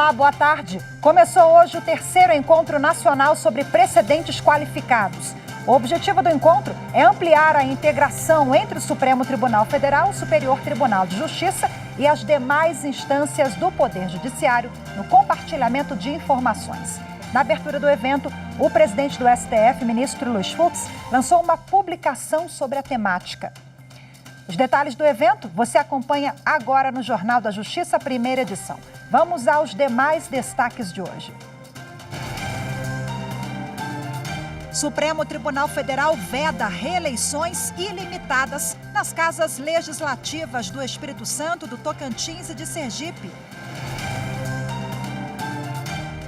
Olá, boa tarde. Começou hoje o terceiro encontro nacional sobre precedentes qualificados. O objetivo do encontro é ampliar a integração entre o Supremo Tribunal Federal, o Superior Tribunal de Justiça e as demais instâncias do Poder Judiciário no compartilhamento de informações. Na abertura do evento, o presidente do STF, ministro Luiz Fux, lançou uma publicação sobre a temática. Os detalhes do evento você acompanha agora no Jornal da Justiça, primeira edição. Vamos aos demais destaques de hoje. Supremo Tribunal Federal veda reeleições ilimitadas nas casas legislativas do Espírito Santo, do Tocantins e de Sergipe.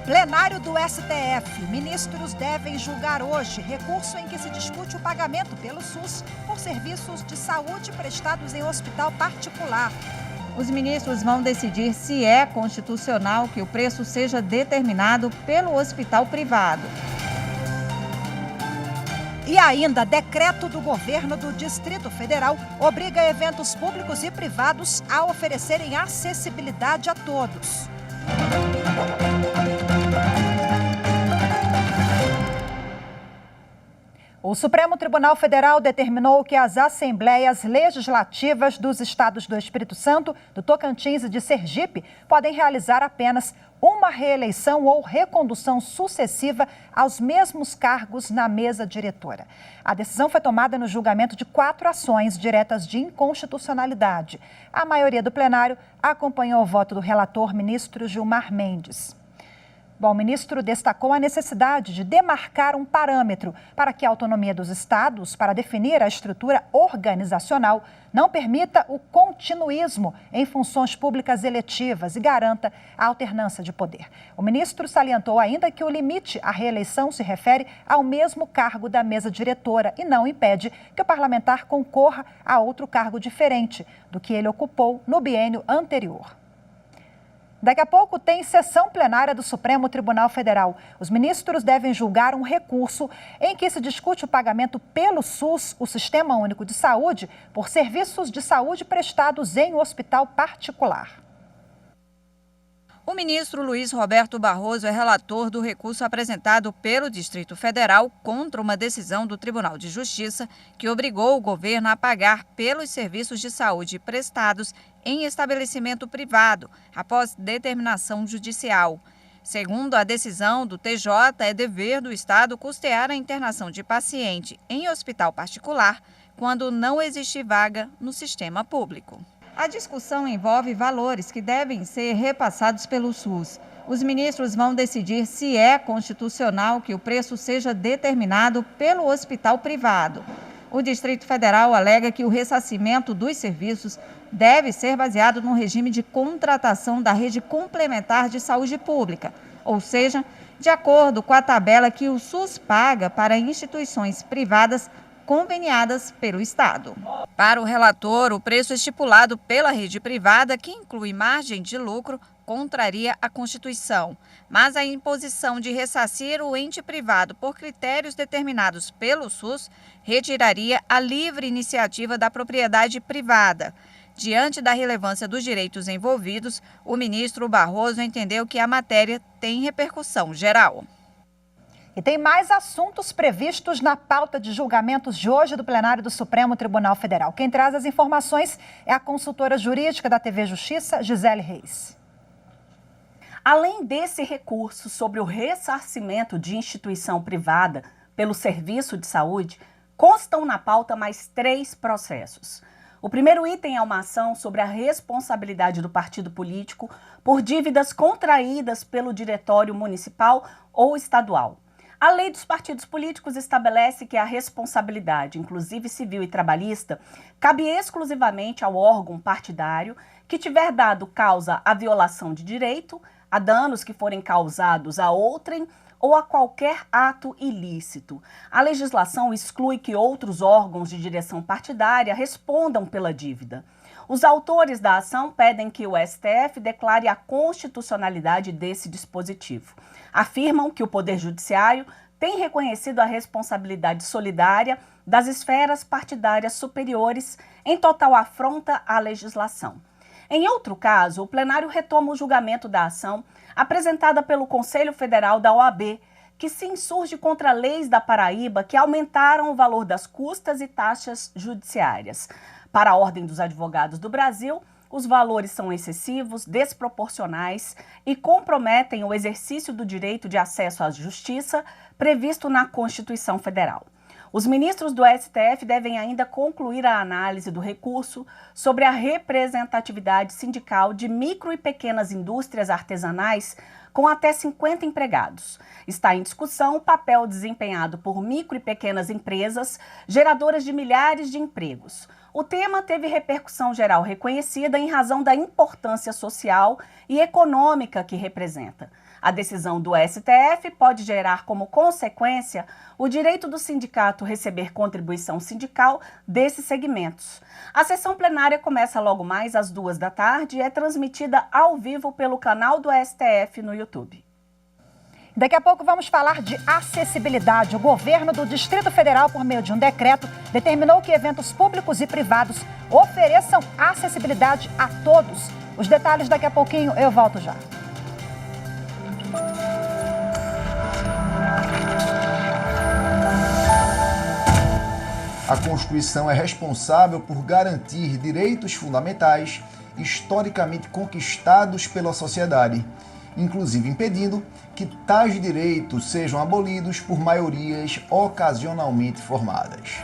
Plenário do STF. Ministros devem julgar hoje recurso em que se discute o pagamento pelo SUS por serviços de saúde prestados em hospital particular. Os ministros vão decidir se é constitucional que o preço seja determinado pelo hospital privado. E ainda, decreto do governo do Distrito Federal obriga eventos públicos e privados a oferecerem acessibilidade a todos. O Supremo Tribunal Federal determinou que as assembleias legislativas dos estados do Espírito Santo, do Tocantins e de Sergipe podem realizar apenas uma reeleição ou recondução sucessiva aos mesmos cargos na mesa diretora. A decisão foi tomada no julgamento de 4 ações diretas de inconstitucionalidade. A maioria do plenário acompanhou o voto do relator, ministro Gilmar Mendes. Bom, o ministro destacou a necessidade de demarcar um parâmetro para que a autonomia dos estados para definir a estrutura organizacional não permita o continuismo em funções públicas eletivas e garanta a alternância de poder. O ministro salientou ainda que o limite à reeleição se refere ao mesmo cargo da mesa diretora e não impede que o parlamentar concorra a outro cargo diferente do que ele ocupou no biênio anterior. Daqui a pouco tem sessão plenária do Supremo Tribunal Federal. Os ministros devem julgar um recurso em que se discute o pagamento pelo SUS, o Sistema Único de Saúde, por serviços de saúde prestados em hospital particular. O ministro Luiz Roberto Barroso é relator do recurso apresentado pelo Distrito Federal contra uma decisão do Tribunal de Justiça que obrigou o governo a pagar pelos serviços de saúde prestados em estabelecimento privado, após determinação judicial. Segundo a decisão do TJ, é dever do Estado custear a internação de paciente em hospital particular quando não existe vaga no sistema público. A discussão envolve valores que devem ser repassados pelo SUS. Os ministros vão decidir se é constitucional que o preço seja determinado pelo hospital privado. O Distrito Federal alega que o ressarcimento dos serviços deve ser baseado no regime de contratação da rede complementar de saúde pública, ou seja, de acordo com a tabela que o SUS paga para instituições privadas conveniadas pelo Estado. Para o relator, o preço estipulado pela rede privada, que inclui margem de lucro, contraria a Constituição. Mas a imposição de ressarcir o ente privado por critérios determinados pelo SUS retiraria a livre iniciativa da propriedade privada. Diante da relevância dos direitos envolvidos, o ministro Barroso entendeu que a matéria tem repercussão geral. E tem mais assuntos previstos na pauta de julgamentos de hoje do plenário do Supremo Tribunal Federal. Quem traz as informações é a consultora jurídica da TV Justiça, Gisele Reis. Além desse recurso sobre o ressarcimento de instituição privada pelo serviço de saúde, constam na pauta mais 3 processos. O primeiro item é uma ação sobre a responsabilidade do partido político por dívidas contraídas pelo diretório municipal ou estadual. A lei dos partidos políticos estabelece que a responsabilidade, inclusive civil e trabalhista, cabe exclusivamente ao órgão partidário que tiver dado causa à violação de direito, a danos que forem causados a outrem ou a qualquer ato ilícito. A legislação exclui que outros órgãos de direção partidária respondam pela dívida. Os autores da ação pedem que o STF declare a constitucionalidade desse dispositivo. Afirmam que o Poder Judiciário tem reconhecido a responsabilidade solidária das esferas partidárias superiores em total afronta à legislação. Em outro caso, o plenário retoma o julgamento da ação, apresentada pelo Conselho Federal da OAB, que se insurge contra leis da Paraíba que aumentaram o valor das custas e taxas judiciárias. Para a Ordem dos Advogados do Brasil, os valores são excessivos, desproporcionais e comprometem o exercício do direito de acesso à justiça previsto na Constituição Federal. Os ministros do STF devem ainda concluir a análise do recurso sobre a representatividade sindical de micro e pequenas indústrias artesanais com até 50 empregados. Está em discussão o papel desempenhado por micro e pequenas empresas, geradoras de milhares de empregos. O tema teve repercussão geral reconhecida em razão da importância social e econômica que representa. A decisão do STF pode gerar como consequência o direito do sindicato receber contribuição sindical desses segmentos. A sessão plenária começa logo mais às 14h e é transmitida ao vivo pelo canal do STF no YouTube. Daqui a pouco vamos falar de acessibilidade. O governo do Distrito Federal, por meio de um decreto, determinou que eventos públicos e privados ofereçam acessibilidade a todos. Os detalhes daqui a pouquinho, eu volto já. A Constituição é responsável por garantir direitos fundamentais historicamente conquistados pela sociedade, inclusive impedindo que tais direitos sejam abolidos por maiorias ocasionalmente formadas.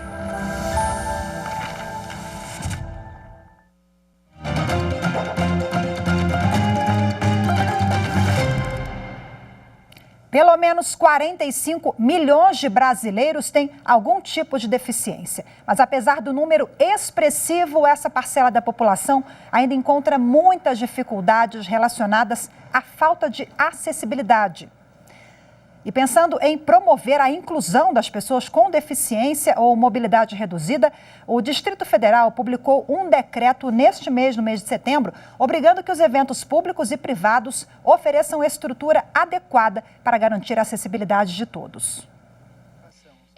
Pelo menos 45 milhões de brasileiros têm algum tipo de deficiência. Mas apesar do número expressivo, essa parcela da população ainda encontra muitas dificuldades relacionadas à falta de acessibilidade. E pensando em promover a inclusão das pessoas com deficiência ou mobilidade reduzida, o Distrito Federal publicou um decreto neste mês, no mês de setembro, obrigando que os eventos públicos e privados ofereçam estrutura adequada para garantir a acessibilidade de todos.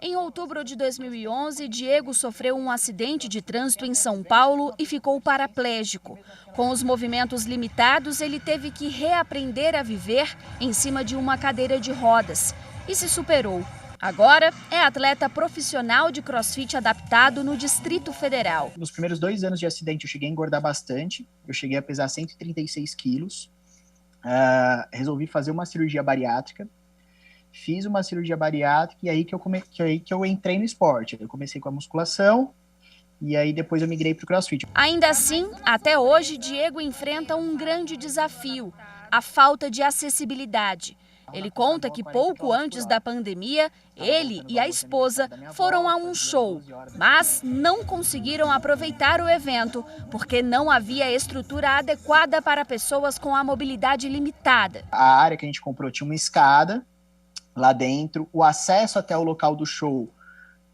Em outubro de 2011, Diego sofreu um acidente de trânsito em São Paulo e ficou paraplégico. Com os movimentos limitados, ele teve que reaprender a viver em cima de uma cadeira de rodas e se superou. Agora é atleta profissional de crossfit adaptado no Distrito Federal. Nos primeiros 2 anos de acidente, eu cheguei a engordar bastante. Eu cheguei a pesar 136 quilos. Resolvi fazer uma cirurgia bariátrica. Fiz uma cirurgia bariátrica e aí que eu entrei no esporte. Eu comecei com a musculação e aí depois eu migrei para o crossfit. Ainda assim, até hoje, Diego enfrenta um grande desafio: a falta de acessibilidade. Ele conta que pouco antes da pandemia, ele e a esposa foram a um show, mas não conseguiram aproveitar o evento porque não havia estrutura adequada para pessoas com a mobilidade limitada. A área que a gente comprou tinha uma escada lá dentro, o acesso até o local do show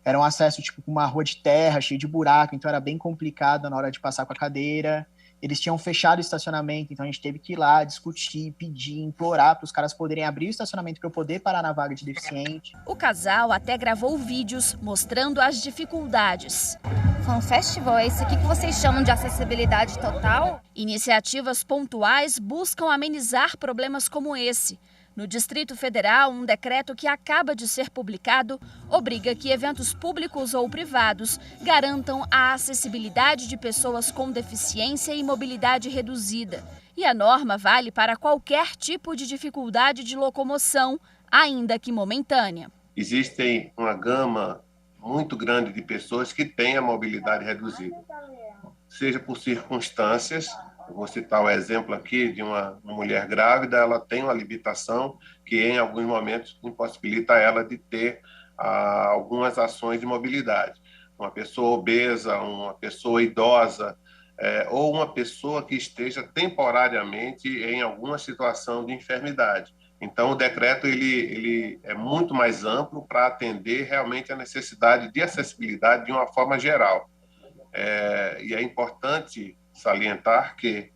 era um acesso tipo com uma rua de terra, cheio de buraco, então era bem complicado na hora de passar com a cadeira. Eles tinham fechado o estacionamento, então a gente teve que ir lá discutir, pedir, implorar para os caras poderem abrir o estacionamento para eu poder parar na vaga de deficiente. O casal até gravou vídeos mostrando as dificuldades. Fan Festival, é isso aqui que vocês chamam de acessibilidade total? Iniciativas pontuais buscam amenizar problemas como esse. No Distrito Federal, um decreto que acaba de ser publicado obriga que eventos públicos ou privados garantam a acessibilidade de pessoas com deficiência e mobilidade reduzida. E a norma vale para qualquer tipo de dificuldade de locomoção, ainda que momentânea. Existem uma gama muito grande de pessoas que têm a mobilidade reduzida, seja por circunstâncias. Eu vou citar o exemplo aqui de uma mulher grávida. Ela tem uma limitação que em alguns momentos impossibilita ela de ter algumas ações de mobilidade. Uma pessoa obesa, uma pessoa idosa, ou uma pessoa que esteja temporariamente em alguma situação de enfermidade. Então, o decreto ele é muito mais amplo para atender realmente a necessidade de acessibilidade de uma forma geral. E é importante salientar que,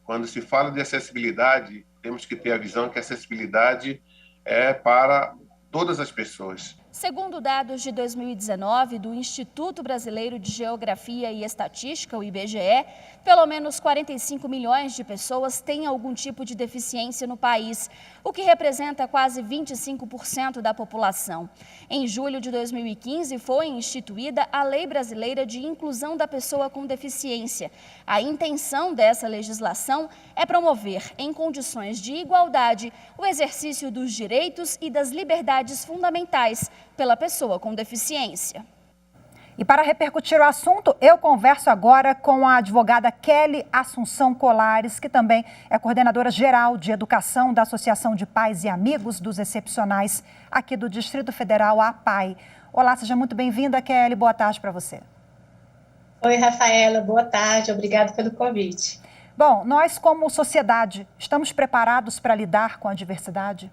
quando se fala de acessibilidade, temos que ter a visão que a acessibilidade é para todas as pessoas. Segundo dados de 2019 do Instituto Brasileiro de Geografia e Estatística, o IBGE, pelo menos 45 milhões de pessoas têm algum tipo de deficiência no país, o que representa quase 25% da população. Em julho de 2015, foi instituída a Lei Brasileira de Inclusão da Pessoa com Deficiência. A intenção dessa legislação é promover, em condições de igualdade, o exercício dos direitos e das liberdades fundamentais pela pessoa com deficiência. E para repercutir o assunto, eu converso agora com a advogada Kelly Assunção Colares, que também é coordenadora geral de educação da Associação de Pais e Amigos dos Excepcionais aqui do Distrito Federal, a APAE. Olá, seja muito bem-vinda, Kelly. Boa tarde para você. Oi, Rafaela. Boa tarde. Obrigada pelo convite. Bom, nós como sociedade, estamos preparados para lidar com a diversidade?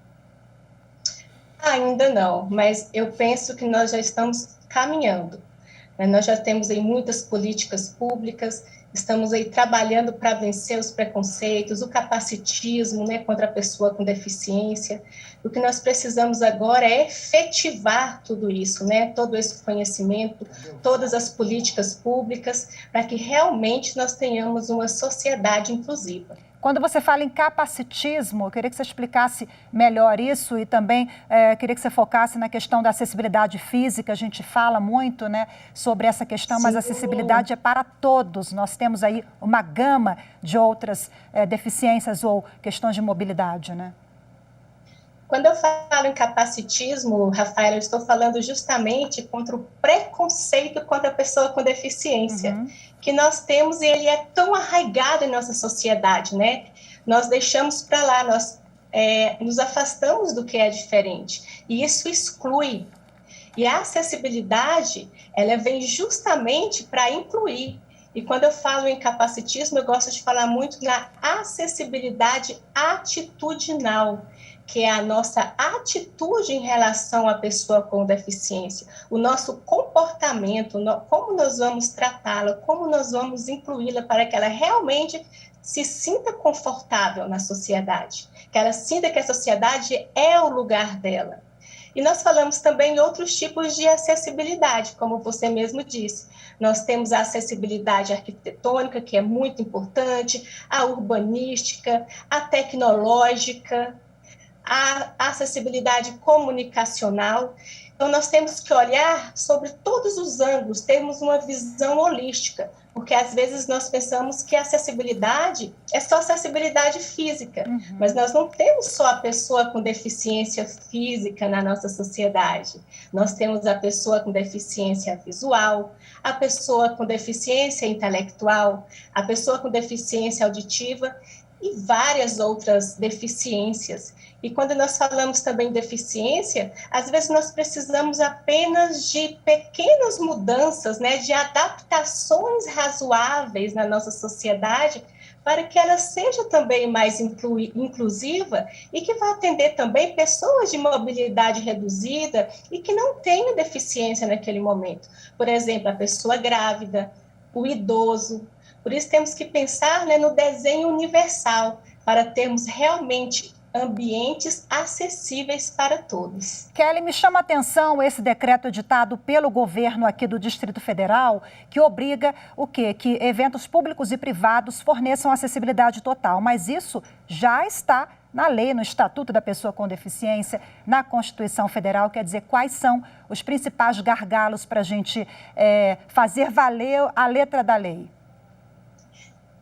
Ainda não, mas eu penso que nós já estamos caminhando. Nós já temos aí muitas políticas públicas, estamos aí trabalhando para vencer os preconceitos, o capacitismo, contra a pessoa com deficiência. O que nós precisamos agora é efetivar tudo isso, todo esse conhecimento, todas as políticas públicas, para que realmente nós tenhamos uma sociedade inclusiva. Quando você fala em capacitismo, eu queria que você explicasse melhor isso e também queria que você focasse na questão da acessibilidade física. A gente fala muito sobre essa questão, mas a acessibilidade é para todos. Nós temos aí uma gama de outras deficiências ou questões de mobilidade, Quando eu falo em capacitismo, Rafaela, eu estou falando justamente contra o preconceito contra a pessoa com deficiência, que nós temos e ele é tão arraigado em nossa sociedade, Nós deixamos para lá, nós nos afastamos do que é diferente, e isso exclui. E a acessibilidade, ela vem justamente para incluir. E quando eu falo em capacitismo, eu gosto de falar muito na acessibilidade atitudinal, que é a nossa atitude em relação à pessoa com deficiência, o nosso comportamento, como nós vamos tratá-la, como nós vamos incluí-la para que ela realmente se sinta confortável na sociedade, que ela sinta que a sociedade é o lugar dela. E nós falamos também em outros tipos de acessibilidade, como você mesmo disse. Nós temos a acessibilidade arquitetônica, que é muito importante, a urbanística, a tecnológica, a acessibilidade comunicacional. Então, nós temos que olhar sobre todos os ângulos, termos uma visão holística, porque às vezes nós pensamos que a acessibilidade é só acessibilidade física, mas nós não temos só a pessoa com deficiência física na nossa sociedade. Nós temos a pessoa com deficiência visual, a pessoa com deficiência intelectual, a pessoa com deficiência auditiva e várias outras deficiências. E quando nós falamos também de deficiência, às vezes nós precisamos apenas de pequenas mudanças, de adaptações razoáveis na nossa sociedade, para que ela seja também mais inclusiva e que vá atender também pessoas de mobilidade reduzida e que não tenham deficiência naquele momento. Por exemplo, a pessoa grávida, o idoso. Por isso temos que pensar no desenho universal, para termos realmente ambientes acessíveis para todos. Kelly, me chama a atenção esse decreto editado pelo governo aqui do Distrito Federal, que obriga o quê? Que eventos públicos e privados forneçam acessibilidade total, mas isso já está na lei, no Estatuto da Pessoa com Deficiência, na Constituição Federal. Quer dizer, quais são os principais gargalos para a gente fazer valer a letra da lei?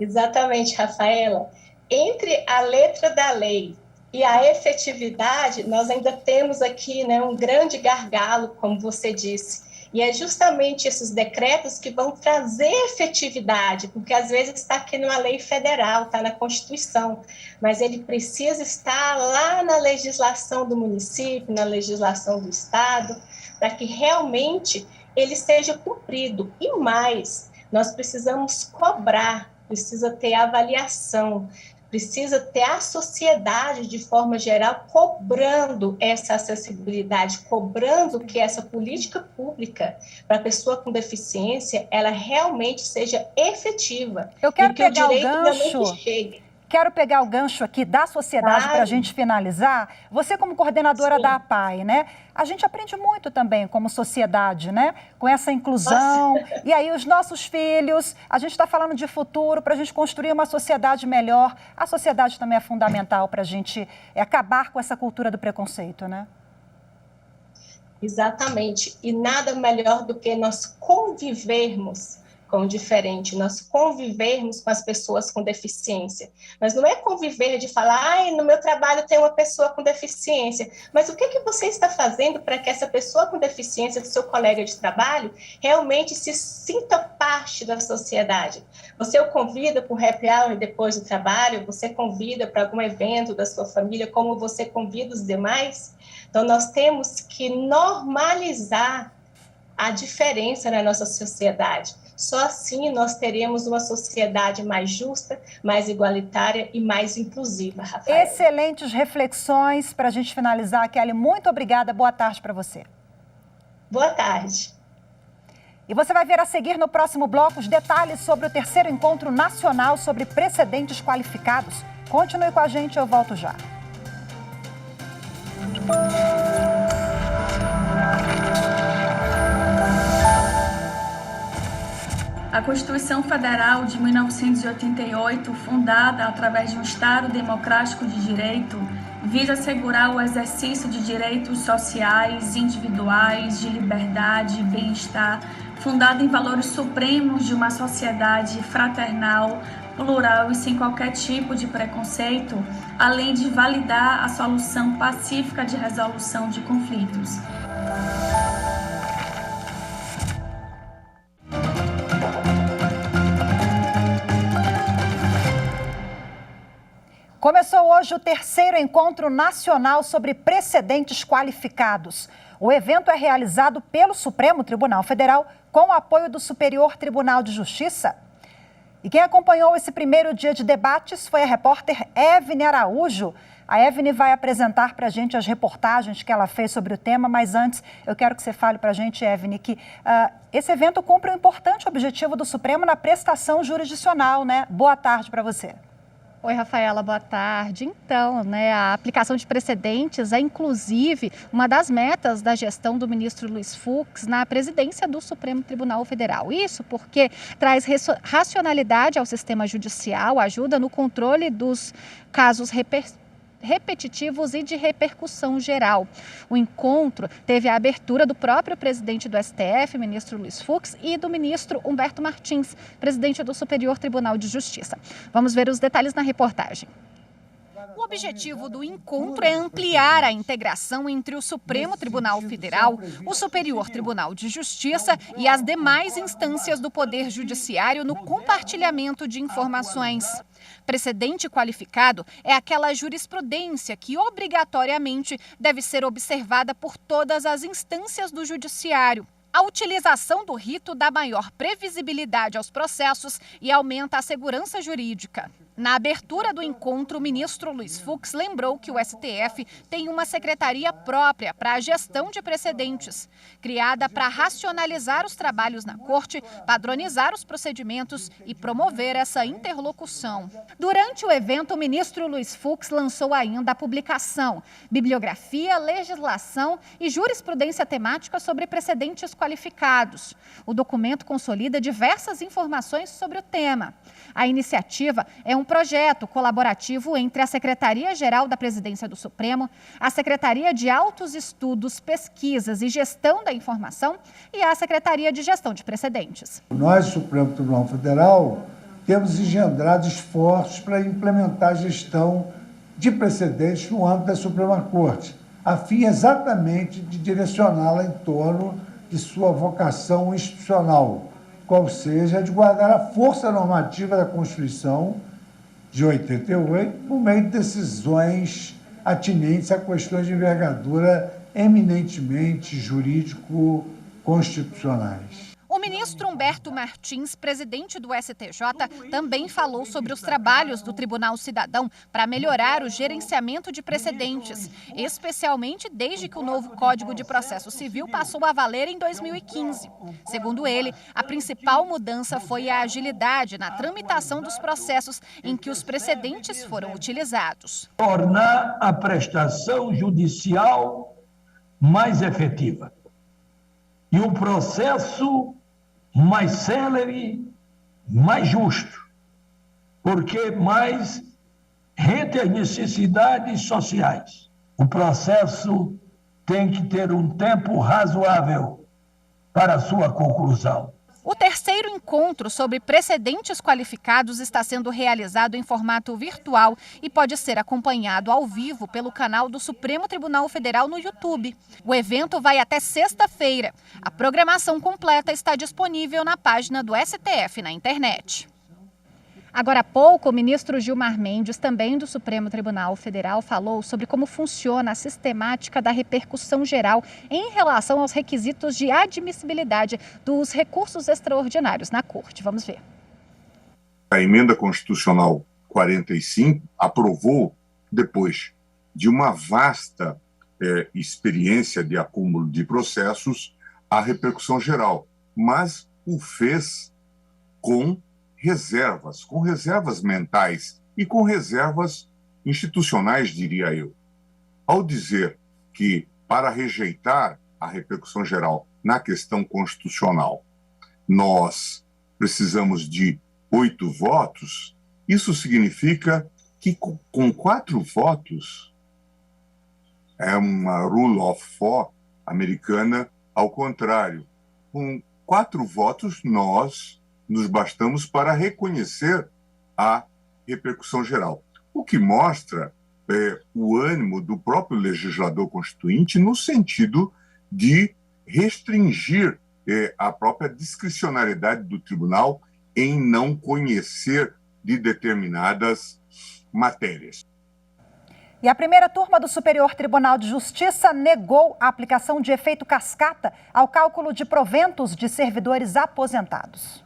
Exatamente, Rafaela. Entre a letra da lei e a efetividade, nós ainda temos aqui um grande gargalo, como você disse. E é justamente esses decretos que vão trazer efetividade, porque às vezes está aqui numa lei federal, está na Constituição, mas ele precisa estar lá na legislação do município, na legislação do Estado, para que realmente ele seja cumprido. E mais, nós precisamos cobrar, precisa ter avaliação, precisa ter a sociedade, de forma geral, cobrando essa acessibilidade, cobrando que essa política pública para a pessoa com deficiência, ela realmente seja efetiva. Eu quero e que pegar o direito o gancho. realmente chegue. quero pegar o gancho aqui da sociedade para a gente finalizar. Você como coordenadora da APAE, né? A gente aprende muito também como sociedade, né? Com essa inclusão. Nossa. E aí os nossos filhos, a gente está falando de futuro para a gente construir uma sociedade melhor. A sociedade também é fundamental para a gente acabar com essa cultura do preconceito, né? Exatamente. E nada melhor do que nós convivermos com o diferente, nós convivermos com as pessoas com deficiência. Mas não é conviver de falar, ai, no meu trabalho tem uma pessoa com deficiência. Mas o que você está fazendo para que essa pessoa com deficiência, do seu colega de trabalho, realmente se sinta parte da sociedade? Você o convida para um happy hour depois do trabalho? Você convida para algum evento da sua família, como você convida os demais? Então, nós temos que normalizar a diferença na nossa sociedade. Só assim nós teremos uma sociedade mais justa, mais igualitária e mais inclusiva, Rafael. Excelentes reflexões para a gente finalizar, Kelly. Muito obrigada. Boa tarde para você. Boa tarde. E você vai ver a seguir no próximo bloco os detalhes sobre o 3º Encontro Nacional sobre Precedentes Qualificados. Continue com a gente, eu volto já. A Constituição Federal de 1988, fundada através de um Estado democrático de direito, visa assegurar o exercício de direitos sociais, individuais, de liberdade e bem-estar, fundada em valores supremos de uma sociedade fraternal, plural e sem qualquer tipo de preconceito, além de validar a solução pacífica de resolução de conflitos. Começou hoje o 3º Encontro Nacional sobre Precedentes Qualificados. O evento é realizado pelo Supremo Tribunal Federal com o apoio do Superior Tribunal de Justiça. E quem acompanhou esse primeiro dia de debates foi a repórter Evne Araújo. A Evne vai apresentar para a gente as reportagens que ela fez sobre o tema, mas antes eu quero que você fale para a gente, Evne, que esse evento cumpre um importante objetivo do Supremo na prestação jurisdicional, né? Boa tarde para você. Oi, Rafaela, boa tarde. Então, a aplicação de precedentes é, inclusive, uma das metas da gestão do ministro Luiz Fux na presidência do Supremo Tribunal Federal. Isso porque traz racionalidade ao sistema judicial, ajuda no controle dos casos repetitivos e de repercussão geral. O encontro teve a abertura do próprio presidente do STF, ministro Luiz Fux, e do ministro Humberto Martins, presidente do Superior Tribunal de Justiça. Vamos ver os detalhes na reportagem. O objetivo do encontro é ampliar a integração entre o Supremo Tribunal Federal, o Superior Tribunal de Justiça e as demais instâncias do Poder Judiciário no compartilhamento de informações. Precedente qualificado é aquela jurisprudência que obrigatoriamente deve ser observada por todas as instâncias do Judiciário. A utilização do rito dá maior previsibilidade aos processos e aumenta a segurança jurídica. Na abertura do encontro, o ministro Luiz Fux lembrou que o STF tem uma secretaria própria para a gestão de precedentes, criada para racionalizar os trabalhos na corte, padronizar os procedimentos e promover essa interlocução. Durante o evento, o ministro Luiz Fux lançou ainda a publicação Bibliografia, Legislação e Jurisprudência Temática sobre Precedentes Qualificados. O documento consolida diversas informações sobre o tema. A iniciativa é um projeto colaborativo entre a Secretaria-Geral da Presidência do Supremo, a Secretaria de Altos Estudos, Pesquisas e Gestão da Informação e a Secretaria de Gestão de Precedentes. Nós, Supremo Tribunal Federal, temos engendrado esforços para implementar a gestão de precedentes no âmbito da Suprema Corte, a fim exatamente de direcioná-la em torno de sua vocação institucional, qual seja de guardar a força normativa da Constituição de 88 por meio de decisões atinentes a questões de envergadura eminentemente jurídico-constitucionais. O ministro Humberto Martins, presidente do STJ, também falou sobre os trabalhos do Tribunal Cidadão para melhorar o gerenciamento de precedentes, especialmente desde que o novo Código de Processo Civil passou a valer em 2015. Segundo ele, a principal mudança foi a agilidade na tramitação dos processos em que os precedentes foram utilizados. Tornar a prestação judicial mais efetiva e o processo mais célere, mais justo, porque mais rende as necessidades sociais. O processo tem que ter um tempo razoável para a sua conclusão. O terceiro encontro sobre precedentes qualificados está sendo realizado em formato virtual e pode ser acompanhado ao vivo pelo canal do Supremo Tribunal Federal no YouTube. O evento vai até sexta-feira. A programação completa está disponível na página do STF na internet. Agora há pouco, o ministro Gilmar Mendes, também do Supremo Tribunal Federal, falou sobre como funciona a sistemática da repercussão geral em relação aos requisitos de admissibilidade dos recursos extraordinários na Corte. Vamos ver. A emenda constitucional 45 aprovou, depois de uma vasta experiência de acúmulo de processos, a repercussão geral, mas o fez com reservas mentais e com reservas institucionais, diria eu. Ao dizer que, para rejeitar a repercussão geral na questão constitucional, nós precisamos de 8 votos, isso significa que com 4 votos, é uma rule of 4 americana, ao contrário, com 4 votos nós nos bastamos para reconhecer a repercussão geral. O que mostra o ânimo do próprio legislador constituinte no sentido de restringir a própria discricionariedade do tribunal em não conhecer de determinadas matérias. E a primeira turma do Superior Tribunal de Justiça negou a aplicação de efeito cascata ao cálculo de proventos de servidores aposentados.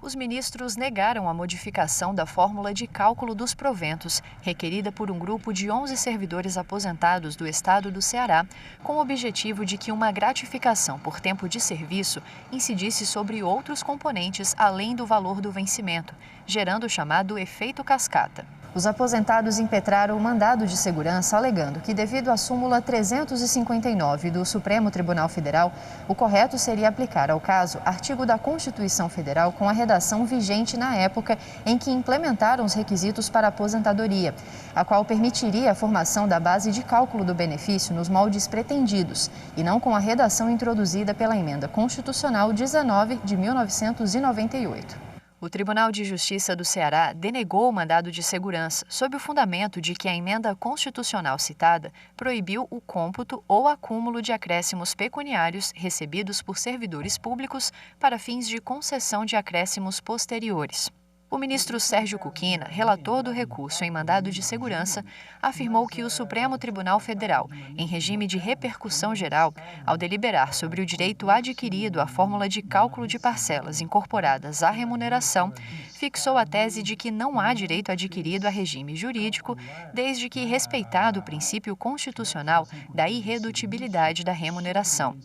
Os ministros negaram a modificação da fórmula de cálculo dos proventos, requerida por um grupo de 11 servidores aposentados do estado do Ceará, com o objetivo de que uma gratificação por tempo de serviço incidisse sobre outros componentes além do valor do vencimento, gerando o chamado efeito cascata. Os aposentados impetraram o mandado de segurança alegando que, devido à súmula 359 do Supremo Tribunal Federal, o correto seria aplicar ao caso artigo da Constituição Federal com a redação vigente na época em que implementaram os requisitos para a aposentadoria, a qual permitiria a formação da base de cálculo do benefício nos moldes pretendidos, e não com a redação introduzida pela Emenda Constitucional 19 de 1998. O Tribunal de Justiça do Ceará denegou o mandado de segurança sob o fundamento de que a emenda constitucional citada proibiu o cômputo ou acúmulo de acréscimos pecuniários recebidos por servidores públicos para fins de concessão de acréscimos posteriores. O ministro Sérgio Cuquina, relator do recurso em mandado de segurança, afirmou que o Supremo Tribunal Federal, em regime de repercussão geral, ao deliberar sobre o direito adquirido à fórmula de cálculo de parcelas incorporadas à remuneração, fixou a tese de que não há direito adquirido a regime jurídico, desde que respeitado o princípio constitucional da irredutibilidade da remuneração.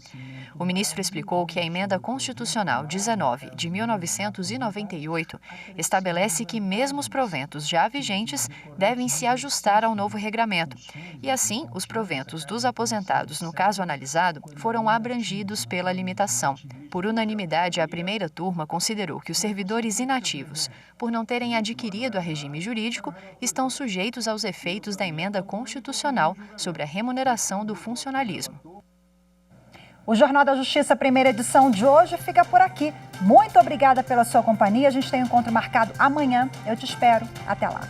O ministro explicou que a Emenda Constitucional 19 de 1998 estabelece que mesmo os proventos já vigentes devem se ajustar ao novo regramento. E assim, os proventos dos aposentados no caso analisado foram abrangidos pela limitação. Por unanimidade, a primeira turma considerou que os servidores inativos, por não terem adquirido a regime jurídico, estão sujeitos aos efeitos da Emenda Constitucional sobre a remuneração do funcionalismo. O Jornal da Justiça, primeira edição de hoje, fica por aqui. Muito obrigada pela sua companhia. A gente tem um encontro marcado amanhã. Eu te espero. Até lá.